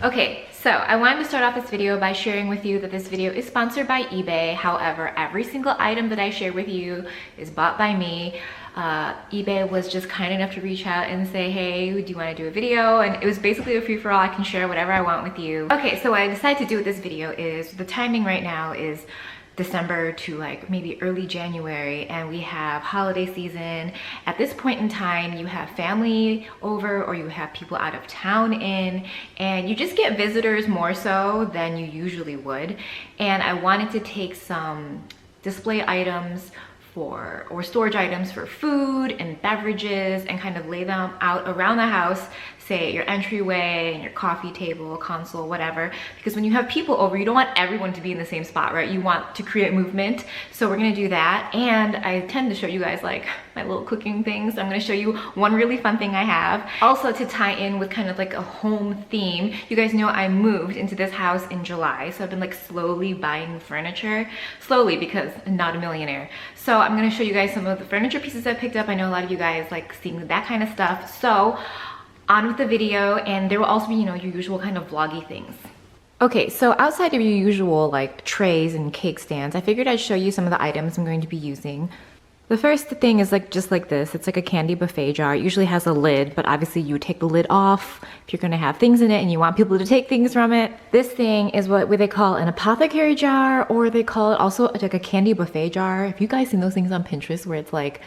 Okay, so I wanted to start off this video by sharing with you that this video is sponsored by eBay. However, every single item that I share with you is bought by me. eBay was just kind enough to reach out and say, hey, do you want to do a video? And it was basically a free-for-all. I can share whatever I want with you. Okay, so what I decided to do with this video is, the timing right now is December to like maybe early January, and we have holiday season. At this point in time, you have family over or you have people out of town in, and you just get visitors more so than you usually would. And I wanted to take some display items or storage items for food and beverages and kind of lay them out around the house, say at your entryway and your coffee table, console, whatever. Because when you have people over, you don't want everyone to be in the same spot, right? You want to create movement. So we're gonna do that. And I tend to show you guys like my little cooking things. I'm gonna show you one really fun thing I have. Also to tie in with kind of like a home theme. You guys know I moved into this house in July. So I've been like slowly buying furniture. Slowly, because I'm not a millionaire. So I'm gonna show you guys some of the furniture pieces I picked up. I know a lot of you guys like seeing that kind of stuff. So on with the video, and there will also be, you know, your usual kind of vloggy things. Okay, so outside of your usual like trays and cake stands, I figured I'd show you some of the items I'm going to be using. The first thing is like just like this. It's like a candy buffet jar. It usually has a lid, but obviously you take the lid off if you're gonna have things in it and you want people to take things from it. This thing is what they call an apothecary jar, or they call it also like a candy buffet jar. If you guys seen those things on Pinterest where it's like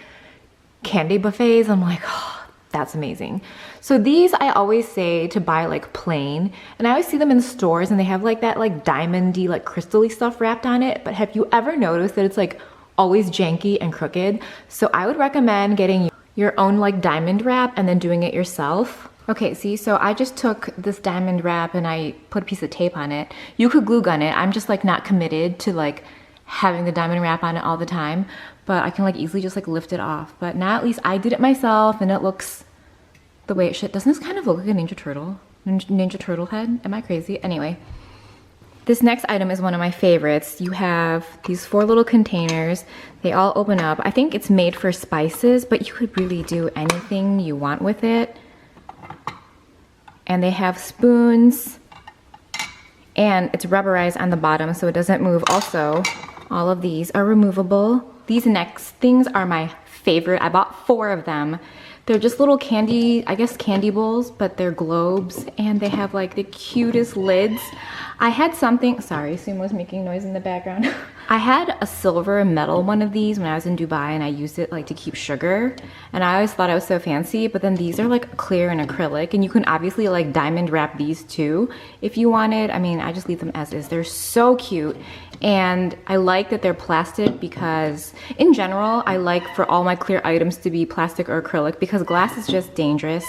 candy buffets, I'm like, oh, that's amazing. So these I always say to buy like plain, and I always see them in stores and they have like that like diamondy, like crystally stuff wrapped on it. But have you ever noticed that it's like always janky and crooked? So I would recommend getting your own like diamond wrap and then doing it yourself. Okay, see, so I just took this diamond wrap and I put a piece of tape on it. You could glue gun it. I'm just like not committed to like having the diamond wrap on it all the time, but I can like easily just like lift it off. But now at least I did it myself and it looks the way it should. Doesn't this kind of look like a Ninja Turtle? Ninja Turtle head? Am I crazy? Anyway, this next item is one of my favorites. You have these 4 little containers. They all open up. I think it's made for spices, but you could really do anything you want with it. And they have spoons, and it's rubberized on the bottom so it doesn't move. Also, all of these are removable. These next things are my favorite. I bought 4 of them. They're just little candy, I guess candy bowls, but they're globes, and they have like the cutest lids. I had something, sorry, Sumo's making noise in the background. I had a silver metal one of these when I was in Dubai, and I used it like to keep sugar, and I always thought I was so fancy. But then these are like clear and acrylic, and you can obviously like diamond wrap these too if you wanted. I mean, I just leave them as is. They're so cute, and I like that they're plastic because in general I like for all my clear items to be plastic or acrylic because glass is just dangerous.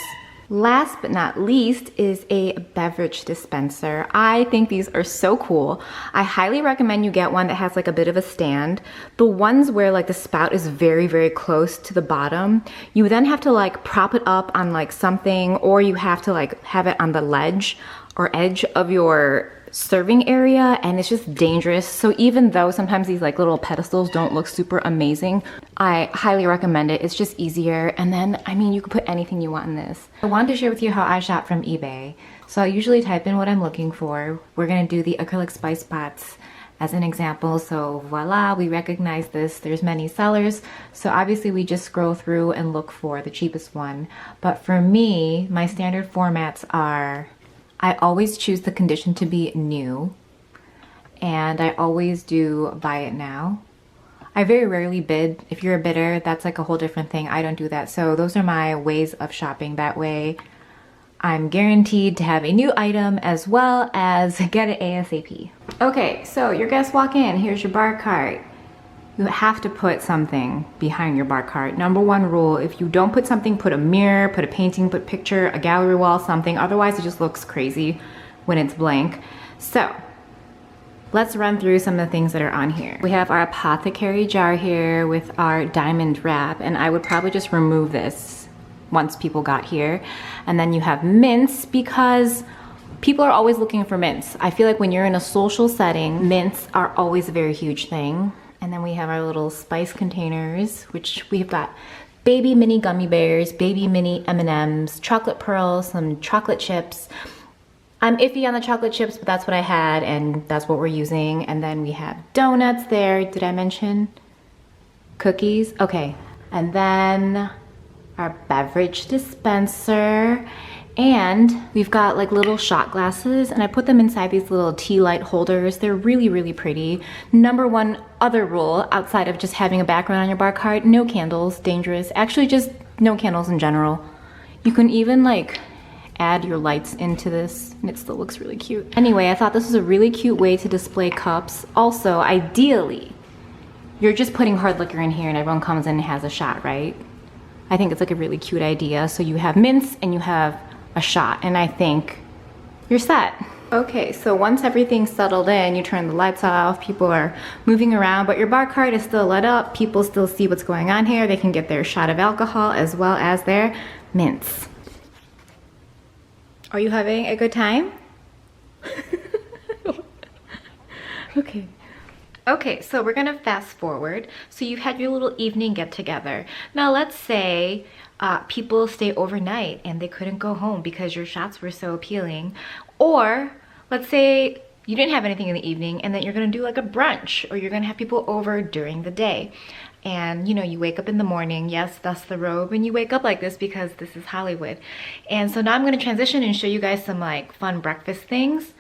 Last but not least is a beverage dispenser. I think these are so cool. I highly recommend you get one that has like a bit of a stand. The ones where like the spout is very, very close to the bottom, you then have to like prop it up on like something, or you have to like have it on the ledge or edge of your serving area, and it's just dangerous. So even though sometimes these like little pedestals don't look super amazing, I highly recommend it. It's just easier, and then I mean you can put anything you want in this. I wanted to share with you how I shop from eBay. So I usually type in what I'm looking for. We're gonna do the acrylic spice pots as an example. So voila, we recognize this. There's many sellers, so obviously we just scroll through and look for the cheapest one. But for me, my standard formats are, I always choose the condition to be new, and I always do buy it now. I very rarely bid. If you're a bidder, that's like a whole different thing. I don't do that. So those are my ways of shopping. That way I'm guaranteed to have a new item as well as get it ASAP. Okay, so your guests walk in. Here's your bar cart. You have to put something behind your bar cart. Number 1 rule, if you don't put something, put a mirror, put a painting, put a picture, a gallery wall, something. Otherwise it just looks crazy when it's blank. So let's run through some of the things that are on here. We have our apothecary jar here with our diamond wrap, and I would probably just remove this once people got here. And then you have mints, because people are always looking for mints. I feel like when you're in a social setting, mints are always a very huge thing. And then we have our little spice containers, which we've got baby mini gummy bears, baby mini M&Ms, chocolate pearls, some chocolate chips, I'm iffy on the chocolate chips, but that's what I had and that's what we're using. And then we have donuts there. Did I mention cookies? Okay. And then our beverage dispenser. And we've got like little shot glasses and I put them inside these little tea light holders. They're really, really pretty. Number one other rule outside of just having a background on your bar cart, no candles, dangerous. Actually just no candles in general. You can even like add your lights into this and it still looks really cute. Anyway, I thought this was a really cute way to display cups. Also, ideally, you're just putting hard liquor in here and everyone comes in and has a shot, right? I think it's like a really cute idea. So you have mints and you have a shot and I think you're set. Okay, so once everything's settled in, you turn the lights off, people are moving around, but your bar cart is still lit up. People still see what's going on here. They can get their shot of alcohol as well as their mints. Are you having a good time? Okay. Okay, so we're gonna fast forward. So you had your little evening get together. Now let's say people stay overnight and they couldn't go home because your shots were so appealing. Or let's say you didn't have anything in the evening and then you're gonna do like a brunch or you're gonna have people over during the day. And you know, you wake up in the morning, yes, that's the robe, and you wake up like this because this is Hollywood. And so now I'm gonna transition and show you guys some like fun breakfast things.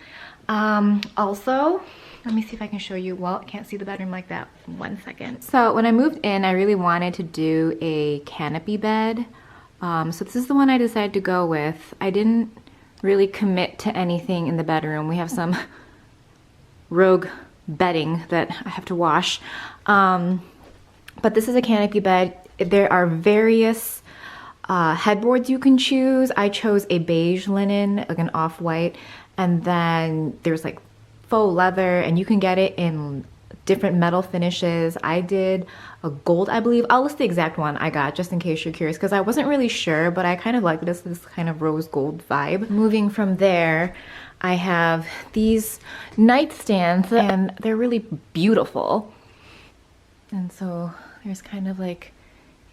Also, let me see if I can show you. Well, I can't see the bedroom like that. 1 second. So when I moved in, I really wanted to do a canopy bed. So this is the one I decided to go with. I didn't really commit to anything in the bedroom. We have some rogue bedding that I have to wash. But this is a canopy bed. There are various headboards you can choose. I chose a beige linen, like an off-white, and then there's like faux leather, and you can get it in different metal finishes. I did a gold, I believe. I'll list the exact one I got just in case you're curious, because I wasn't really sure, but I kind of like this kind of rose gold vibe. Moving from there, I have these nightstands, and they're really beautiful. And so there's kind of like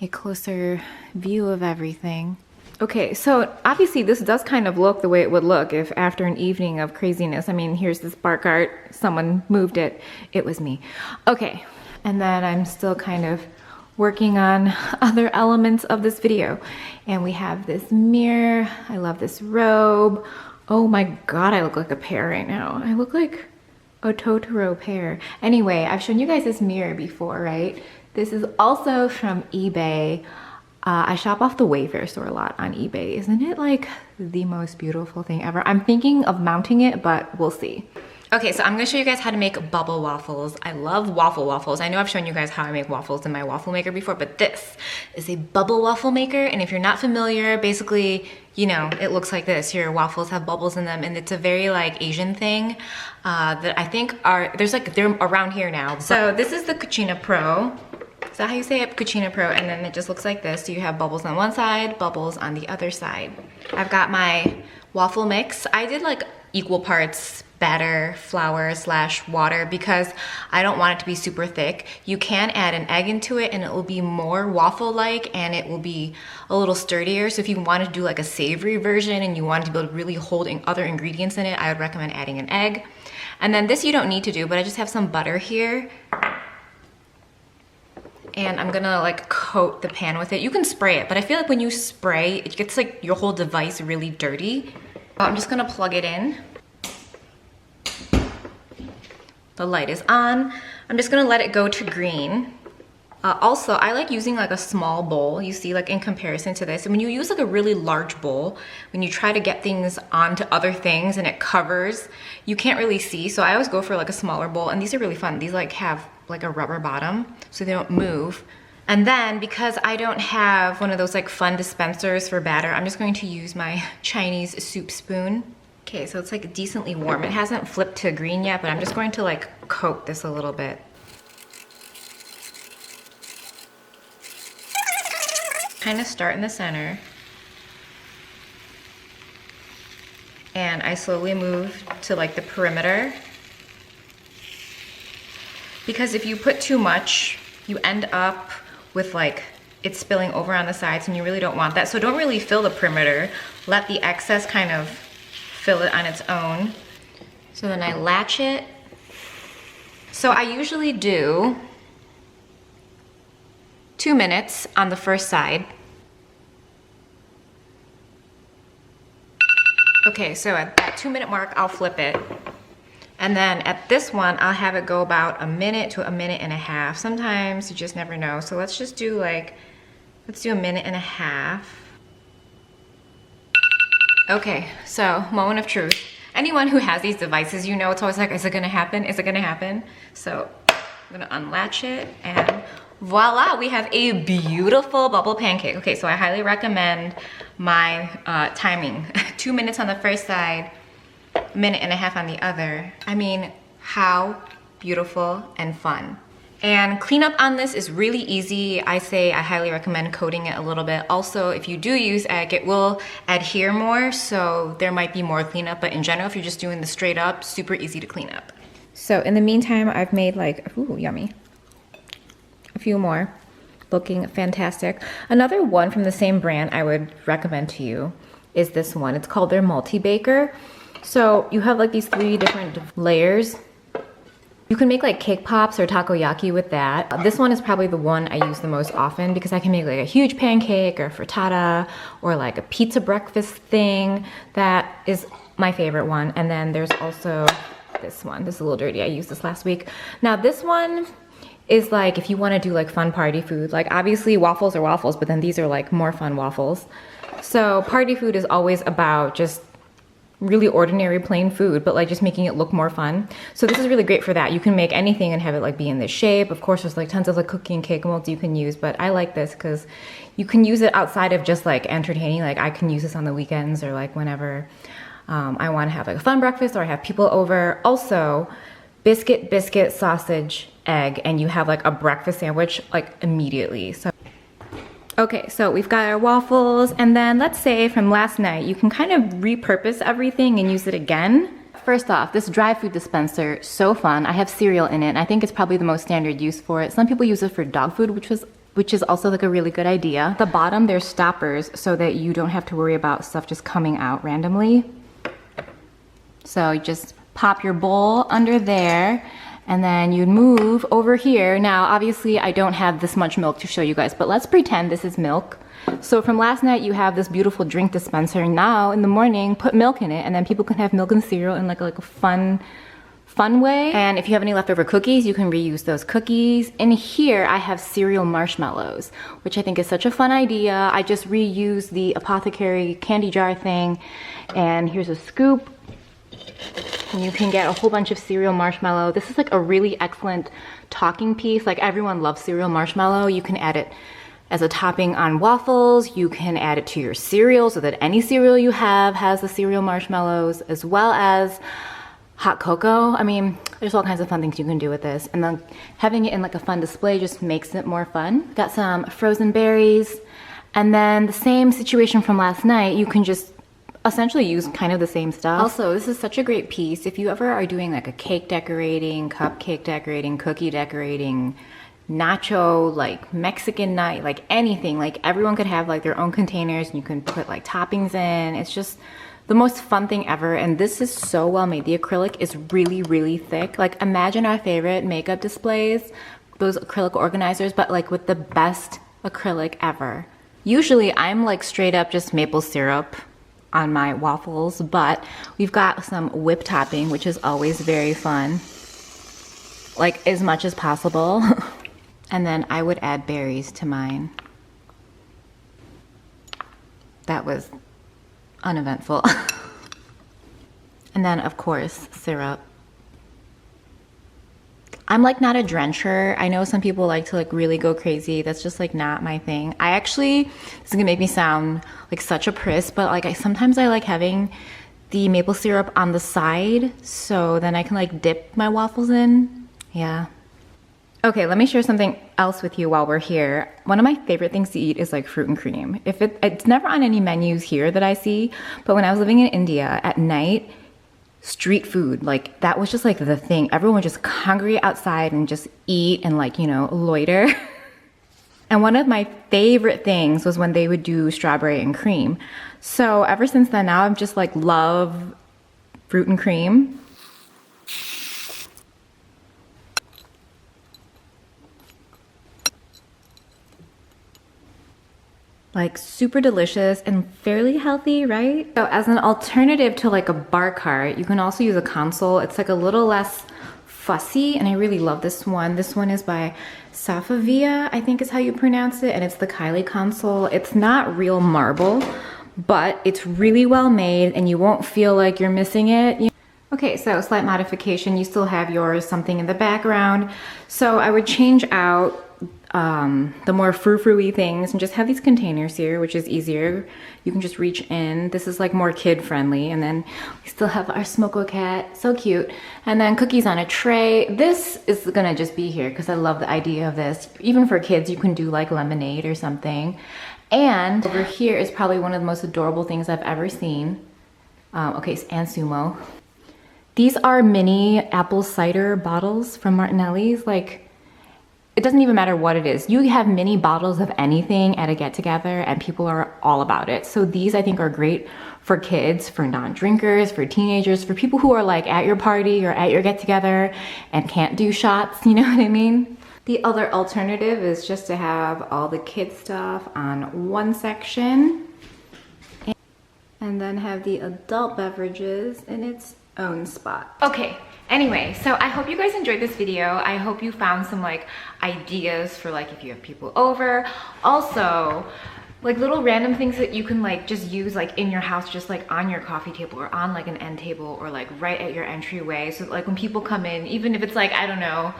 a closer view of everything. Okay, so obviously this does kind of look the way it would look if after an evening of craziness. I mean, here's this bar cart, someone moved it, it was me. Okay, and then I'm still kind of working on other elements of this video. And we have this mirror, I love this robe. Oh my God, I look like a pear right now. I look like a Totoro pear. Anyway, I've shown you guys this mirror before, right? This is also from eBay. I shop off the Wayfair store a lot on eBay. Isn't it like the most beautiful thing ever? I'm thinking of mounting it, but we'll see. Okay, so I'm gonna show you guys how to make bubble waffles. I love waffles. I know I've shown you guys how I make waffles in my waffle maker before, but this is a bubble waffle maker. And if you're not familiar, basically, you know, it looks like this. Your waffles have bubbles in them, and it's a very like Asian thing that I think they're around here now. So this is the Cucina Pro. Is that how you say it? Cucina Pro, and then it just looks like this. So you have bubbles on one side, bubbles on the other side. I've got my waffle mix. I did like equal parts batter, flour / water because I don't want it to be super thick. You can add an egg into it and it will be more waffle-like and it will be a little sturdier. So if you want to do like a savory version and you want to be able to really hold other ingredients in it, I would recommend adding an egg. And then this you don't need to do, but I just have some butter here. And I'm gonna like coat the pan with it. You can spray it, but I feel like when you spray, it gets like your whole device really dirty. I'm just gonna plug it in. The light is on. I'm just gonna let it go to green. Also, I like using like a small bowl, you see, like in comparison to this. And when you use like a really large bowl, when you try to get things onto other things and it covers, you can't really see. So I always go for like a smaller bowl, and these are really fun. These like have like a rubber bottom so they don't move. And then because I don't have one of those like fun dispensers for batter, I'm just going to use my Chinese soup spoon. Okay, so it's like decently warm. It hasn't flipped to green yet, but I'm just going to like coat this a little bit. Kind of start in the center. And I slowly move to like the perimeter. Because if you put too much, you end up with like it spilling over on the sides, and you really don't want that. So don't really fill the perimeter. Let the excess kind of fill it on its own. So then I latch it. So I usually do 2 minutes on the first side. Okay, so at that 2-minute mark, I'll flip it. And then at this one, I'll have it go about a minute to a minute and a half. Sometimes you just never know. So let's just do let's do a minute and a half. Okay, so moment of truth. Anyone who has these devices, you know it's always like, is it gonna happen? Is it gonna happen? So I'm gonna unlatch it and voila, we have a beautiful bubble pancake. Okay, so I highly recommend my timing. 2 minutes on the first side, a minute and a half on the other. I mean, how beautiful and fun. And cleanup on this is really easy. I highly recommend coating it a little bit. Also, if you do use egg, it will adhere more, so there might be more cleanup, but in general, if you're just doing the straight up, super easy to clean up. So in the meantime, I've made ooh, yummy. A few more, looking fantastic. Another one from the same brand I would recommend to you is this one. It's called their multi-baker. So you have these 3 different layers. You can make cake pops or takoyaki with that. This one is probably the one I use the most often because I can make a huge pancake or frittata or a pizza breakfast thing. That is my favorite one. And then there's also this one. This is a little dirty. I used this last week. Now this one is if you want to do fun party food. Obviously waffles are waffles, but then these are more fun waffles. So party food is always about just really ordinary plain food, but just making it look more fun. So this is really great for that. You can make anything and have it be in this shape. Of course, there's tons of cookie and cake molds you can use, but I like this because you can use it outside of just entertaining. I can use this on the weekends or whenever I want to have a fun breakfast or I have people over. Also, biscuit, sausage, egg, and you have a breakfast sandwich immediately. So okay, so we've got our waffles, and then let's say from last night, you can kind of repurpose everything and use it again. First off, this dry food dispenser, so fun. I have cereal in it, and I think it's probably the most standard use for it. Some people use it for dog food, which is also a really good idea. At the bottom, there's stoppers so that you don't have to worry about stuff just coming out randomly. So you just pop your bowl under there, and then you'd move over here. Now, obviously, I don't have this much milk to show you guys, but let's pretend this is milk. So from last night, you have this beautiful drink dispenser. Now, in the morning, put milk in it, and then people can have milk and cereal in a fun way. And if you have any leftover cookies, you can reuse those cookies. In here, I have cereal marshmallows, which I think is such a fun idea. I just reused the apothecary candy jar thing, and here's a scoop. And you can get a whole bunch of cereal marshmallow. This is a really excellent talking piece. Everyone loves cereal marshmallow. You can add it as a topping on waffles. You can add it to your cereal so that any cereal you have has the cereal marshmallows, as well as hot cocoa. I mean, there's all kinds of fun things you can do with this. And then having it in a fun display just makes it more fun. Got some frozen berries. And then the same situation from last night, you can just essentially use kind of the same stuff. Also, this is such a great piece. If you ever are doing a cake decorating, cupcake decorating, cookie decorating, nacho, Mexican night, anything, everyone could have their own containers and you can put toppings in. It's just the most fun thing ever. And this is so well made. The acrylic is really, really thick. Imagine our favorite makeup displays, those acrylic organizers, but with the best acrylic ever. Usually I'm straight up just maple syrup on my waffles, but we've got some whipped topping, which is always very fun, as much as possible. And then I would add berries to mine. That was uneventful. And then of course syrup. I'm not a drencher. I know some people like to really go crazy. That's just not my thing. This is gonna make me sound such a priss, but sometimes I like having the maple syrup on the side so then I can dip my waffles in. Yeah. Okay, let me share something else with you while we're here. One of my favorite things to eat is fruit and cream. It's never on any menus here that I see, but when I was living in India at night, street food, that was just the thing. Everyone was just hungry outside and just eat and loiter. And one of my favorite things was when they would do strawberry and cream. So ever since then, now I'm just love fruit and cream. Like super delicious and fairly healthy, right? So as an alternative to like a bar cart, you can also use a console. It's like a little less fussy, and I really love this one. This one is by Safavia, I think is how you pronounce it, and it's the Kylie console. It's not real marble, but it's really well made and you won't feel like you're missing it. Okay, so slight modification. You still have yours, something in the background. So I would change out the more frou-frou-y things and just have these containers here, which is easier. You can just reach in. This is like more kid friendly. And then we still have our Smoko cat, so cute. And then cookies on a tray. This is gonna just be here because I love the idea of this. Even for kids, you can do like lemonade or something. And over here is probably one of the most adorable things I've ever seen. Okay, and Sumo. These are mini apple cider bottles from Martinelli's. Like, it doesn't even matter what it is. You have mini bottles of anything at a get-together and people are all about it. So these I think are great for kids, for non-drinkers, for teenagers, for people who are like at your party or at your get-together and can't do shots, you know what I mean? The other alternative is just to have all the kid stuff on one section and then have the adult beverages in its own spot. Okay. Anyway, so I hope you guys enjoyed this video. I hope you found some like ideas for like if you have people over. Also, like little random things that you can like just use like in your house, just like on your coffee table or on like an end table or like right at your entryway. So like when people come in, even if it's like, I don't know,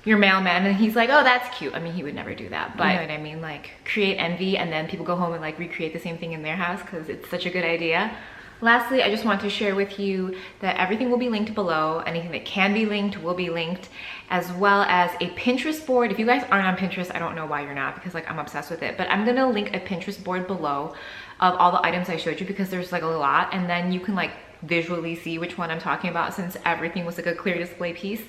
your mailman and he's like, oh, that's cute. I mean, he would never do that, but you know what I mean? Like create envy and then people go home and like recreate the same thing in their house because it's such a good idea. Lastly, I just want to share with you that everything will be linked below. Anything that can be linked will be linked, as well as a Pinterest board. If you guys aren't on Pinterest, I don't know why you're not because like I'm obsessed with it, but I'm gonna link a Pinterest board below of all the items I showed you because there's like a lot, and then you can like visually see which one I'm talking about since everything was like a clear display piece.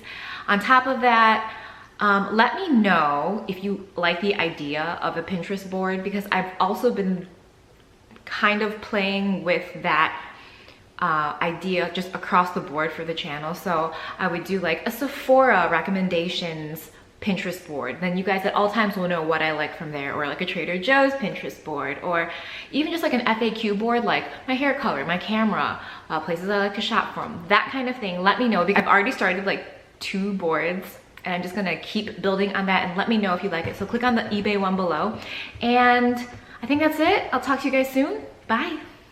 On top of that, let me know if you like the idea of a Pinterest board because I've also been kind of playing with that idea just across the board for the channel. So I would do like a Sephora recommendations Pinterest board. Then you guys at all times will know what I like from there, or like a Trader Joe's Pinterest board, or even just like an FAQ board, like my hair color, my camera, places I like to shop from, that kind of thing. Let me know because I've already started like 2 boards and I'm just gonna keep building on that, and let me know if you like it. So click on the eBay one below. And I think that's it. I'll talk to you guys soon. Bye.